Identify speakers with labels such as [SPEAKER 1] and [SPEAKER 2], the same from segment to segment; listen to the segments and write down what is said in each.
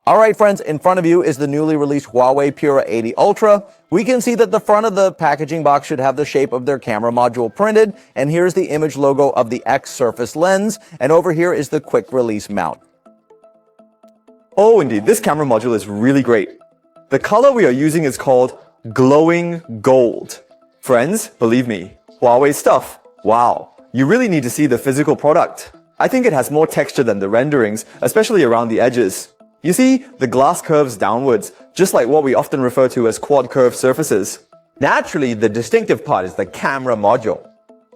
[SPEAKER 1] Alright friends, in front of you is the newly released Huawei Pura 80 Ultra. We can see that the front of the packaging box should have the shape of their camera module printed, and here's the image logo of the X surface lens, and over here is the quick release mount.
[SPEAKER 2] Oh indeed, this camera module is really great. The color we are using is called glowing gold. Friends, believe me, Huawei stuff, wow. You really need to see the physical product. I think it has more texture than the renderings, especially around the edges. You see, the glass curves downwards, just like what we often refer to as quad curved surfaces.
[SPEAKER 1] Naturally, the distinctive part is the camera module.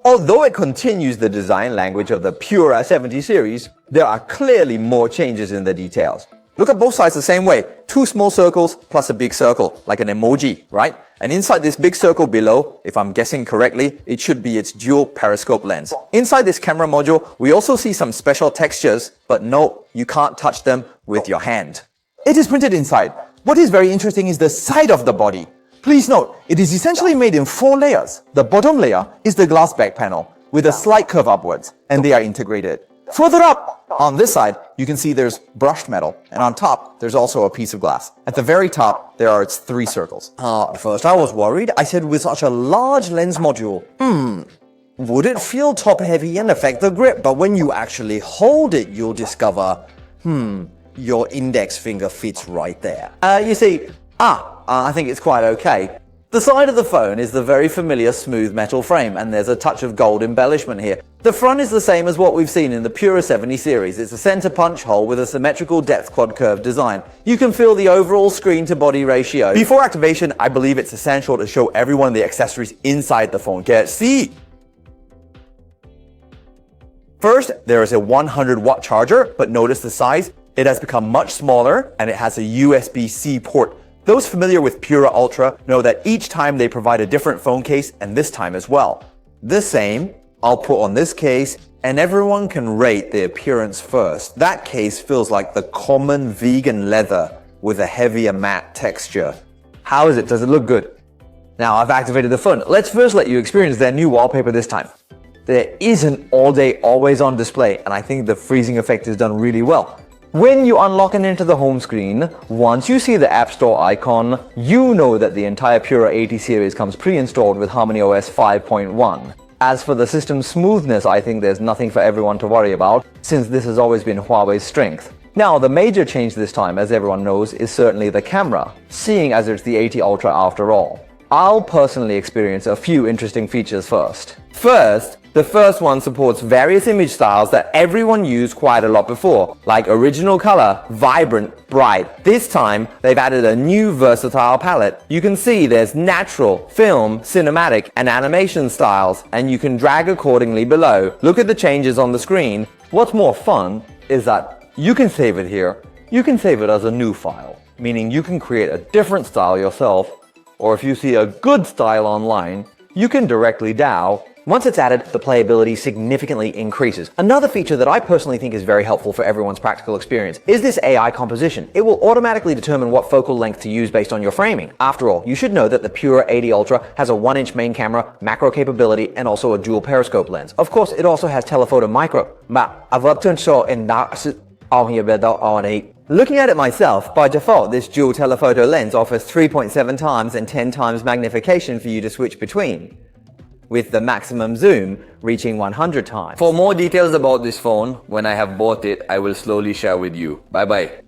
[SPEAKER 1] Although it continues the design language of the Pura 70 series, there are clearly more changes in the details. Look at both sides the same way. Two small circles plus a big circle, like an emoji, right? And inside this big circle below, if I'm guessing correctly, it should be its dual periscope lens. Inside this camera module, we also see some special textures, but no, you can't touch them with your hand. It is printed inside. What is very interesting is the side of the body. Please note, it is essentially made in 4 layers. The bottom layer is the glass back panel, with a slight curve upwards, and they are integrated. Further up, on this side, you can see there's brushed metal, and on top, there's also a piece of glass. At the very top, there are its 3 circles.
[SPEAKER 3] At first I was worried. I said with such a large lens module, would it feel top heavy and affect the grip? But when you actually hold it, you'll discover, your index finger fits right there.
[SPEAKER 1] You see, I think it's quite okay. The side of the phone is the very familiar smooth metal frame, and there's a touch of gold embellishment here. The front is the same as what we've seen in the Pura 70 series. It's a center punch hole with a symmetrical depth quad curve design. You can feel the overall screen to body ratio. Before activation, I believe it's essential to show everyone the accessories inside the phone. Get see! First, there is a 100-watt charger, but notice the size. It has become much smaller, and it has a USB-C port. Those familiar with Pura Ultra know that each time they provide a different phone case, and this time as well. The same, I'll put on this case, and everyone can rate the appearance first. That case feels like the common vegan leather with a heavier matte texture. How is it? Does it look good? Now I've activated the phone. Let's first let you experience their new wallpaper this time. There is an all-day, always-on display, and I think the freezing effect is done really well. When you unlock and enter the home screen, once you see the App Store icon, you know that the entire Pura 80 series comes pre-installed with HarmonyOS 5.1. As for the system's smoothness, I think there's nothing for everyone to worry about, since this has always been Huawei's strength. Now, the major change this time, as everyone knows, is certainly the camera, seeing as it's the 80 Ultra after all. I'll personally experience a few interesting features first. First, the first one supports various image styles that everyone used quite a lot before, like original color, vibrant, bright. This time, they've added a new versatile palette. You can see there's natural, film, cinematic, and animation styles, and you can drag accordingly below. Look at the changes on the screen. What's more fun is that you can save it here. You can save it as a new file, meaning you can create a different style yourself, or if you see a good style online, you can directly DAO. Once it's added, the playability significantly increases. Another feature that I personally think is very helpful for everyone's practical experience is this AI composition. It will automatically determine what focal length to use based on your framing. After all, you should know that the Pura 80 Ultra has a 1-inch main camera, macro capability, and also a dual periscope lens. Of course, it also has telephoto micro. Looking at it myself, by default, this dual telephoto lens offers 3.7 times and 10 times magnification for you to switch between, with the maximum zoom reaching 100 times.
[SPEAKER 4] For more details about this phone, when I have bought it, I will slowly share with you. Bye bye.